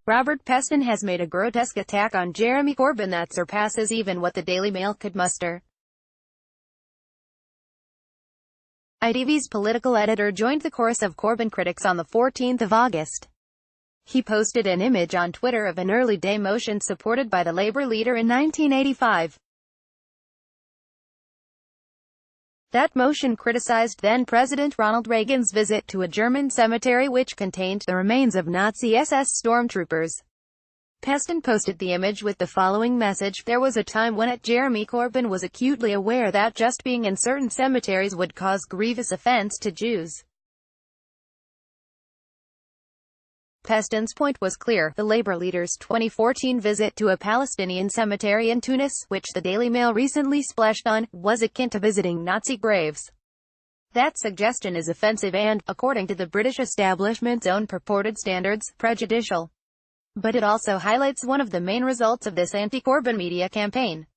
Robert Peston has made a grotesque attack on Jeremy Corbyn that surpasses even what the Daily Mail could muster. ITV's political editor joined the chorus of Corbyn critics on the 14th of August. He posted an image on Twitter of an early-day motion supported by the Labour leader in 1985. That motion criticized then-President Ronald Reagan's visit to a German cemetery which contained the remains of Nazi SS stormtroopers. Peston posted the image with the following message: "There was a time when Jeremy Corbyn was acutely aware that just being in certain cemeteries would cause grievous offense to Jews." Peston's point was clear. The Labour leader's 2014 visit to a Palestinian cemetery in Tunis, which the Daily Mail recently splashed on, was akin to visiting Nazi graves. That suggestion is offensive and, according to the British establishment's own purported standards, prejudicial. But it also highlights one of the main results of this anti-Corbyn media campaign.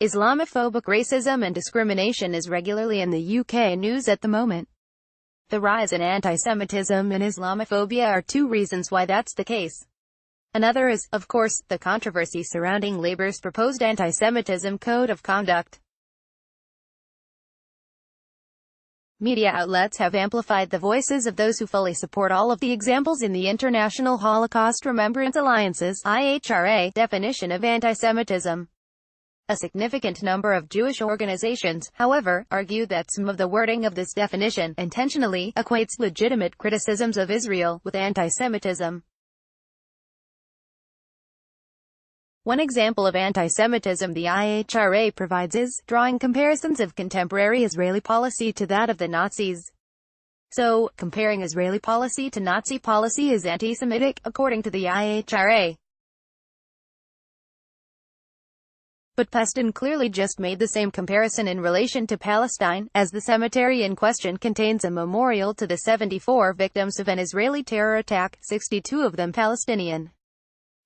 Islamophobic racism and discrimination is regularly in the UK news at the moment. The rise in anti-Semitism and Islamophobia are two reasons why that's the case. Another is, of course, the controversy surrounding Labour's proposed anti-Semitism code of conduct. Media outlets have amplified the voices of those who fully support all of the examples in the International Holocaust Remembrance Alliance's (IHRA) definition of anti-Semitism. A significant number of Jewish organizations, however, argue that some of the wording of this definition intentionally equates legitimate criticisms of Israel with anti-Semitism. One example of anti-Semitism the IHRA provides is drawing comparisons of contemporary Israeli policy to that of the Nazis. So, comparing Israeli policy to Nazi policy is anti-Semitic, according to the IHRA. But Peston clearly just made the same comparison in relation to Palestine, as the cemetery in question contains a memorial to the 74 victims of an Israeli terror attack, 62 of them Palestinian.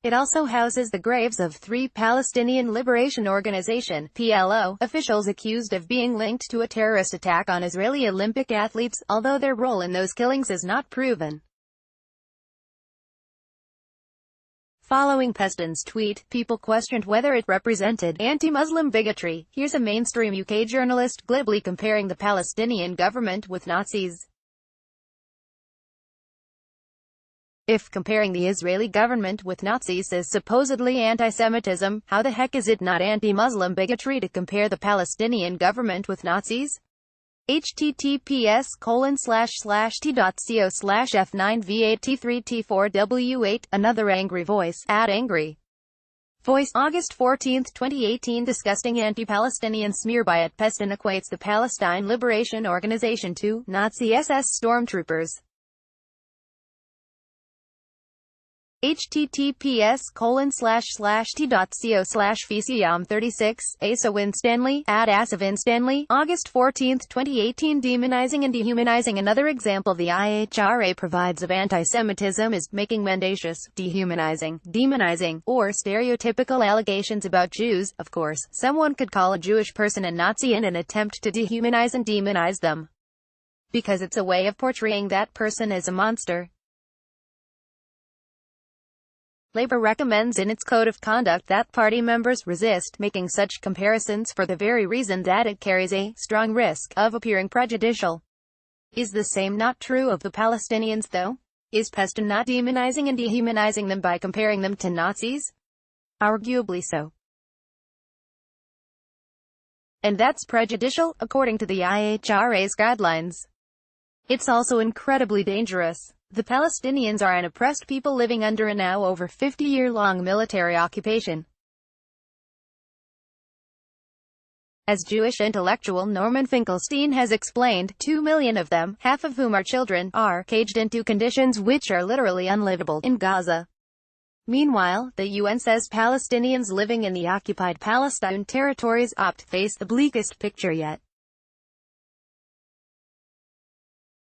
It also houses the graves of 3 Palestinian Liberation Organization (PLO) officials accused of being linked to a terrorist attack on Israeli Olympic athletes, although their role in those killings is not proven. Following Peston's tweet, people questioned whether it represented anti-Muslim bigotry. Here's a mainstream UK journalist glibly comparing the Palestinian government with Nazis. If comparing the Israeli government with Nazis is supposedly anti-Semitism, how the heck is it not anti-Muslim bigotry to compare the Palestinian government with Nazis? https://t.co/f9v8t3t4w8 Another angry voice, @angry voice, August 14, 2018 disgusting anti-Palestinian smear by @Peston equates the Palestine Liberation Organization to Nazi SS stormtroopers. https://t.co/vcom36 Asa Winstanley, @AsaWinstanley, August 14, 2018 Demonizing and dehumanizing. Another example the IHRA provides of anti-Semitism is making mendacious, dehumanizing, demonizing, or stereotypical allegations about Jews. Of course, someone could call a Jewish person a Nazi in an attempt to dehumanize and demonize them, because it's a way of portraying that person as a monster. Labour recommends in its code of conduct that party members resist making such comparisons for the very reason that it carries a strong risk of appearing prejudicial. Is the same not true of the Palestinians though? Is Peston not demonizing and dehumanizing them by comparing them to Nazis? Arguably so. And that's prejudicial, according to the IHRA's guidelines. It's also incredibly dangerous. The Palestinians are an oppressed people living under a now over 50-year-long military occupation. As Jewish intellectual Norman Finkelstein has explained, 2 million of them, half of whom are children, are caged into conditions which are literally unlivable in Gaza. Meanwhile, the UN says Palestinians living in the occupied Palestine territories face the bleakest picture yet.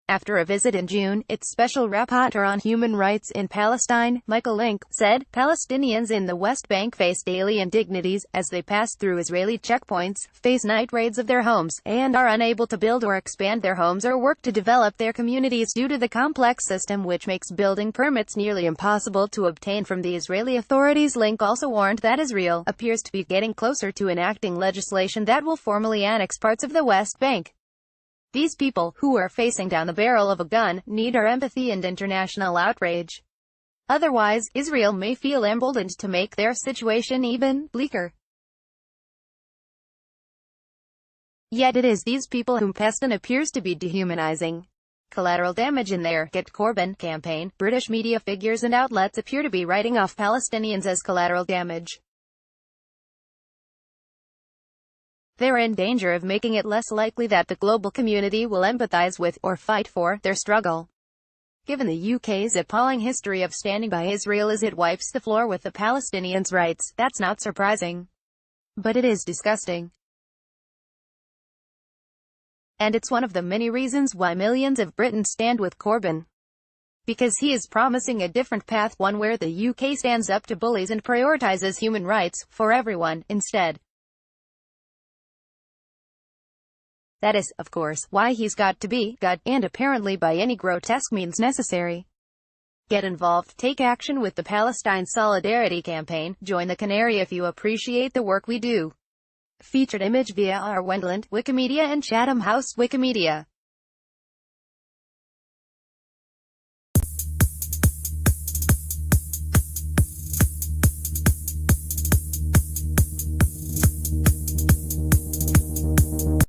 After a visit in June, its special rapporteur on human rights in Palestine, Michael Link, said, Palestinians in the West Bank face daily indignities, as they pass through Israeli checkpoints, face night raids of their homes, and are unable to build or expand their homes or work to develop their communities due to the complex system which makes building permits nearly impossible to obtain from the Israeli authorities. Link also warned that Israel appears to be getting closer to enacting legislation that will formally annex parts of the West Bank. These people, who are facing down the barrel of a gun, need our empathy and international outrage. Otherwise, Israel may feel emboldened to make their situation even bleaker. Yet it is these people whom Peston appears to be dehumanizing. Collateral damage in their Get Corbyn campaign. British media figures and outlets appear to be writing off Palestinians as collateral damage. They're in danger of making it less likely that the global community will empathize with, or fight for, their struggle. Given the UK's appalling history of standing by Israel as it wipes the floor with the Palestinians' rights, that's not surprising. But it is disgusting. And it's one of the many reasons why millions of Britons stand with Corbyn. Because he is promising a different path, one where the UK stands up to bullies and prioritizes human rights, for everyone, instead. That is, of course, why he's got to be God, and apparently by any grotesque means necessary. Get involved, take action with the Palestine Solidarity Campaign, join the Canary if you appreciate the work we do. Featured image via R. Wendland, Wikimedia and Chatham House Wikimedia.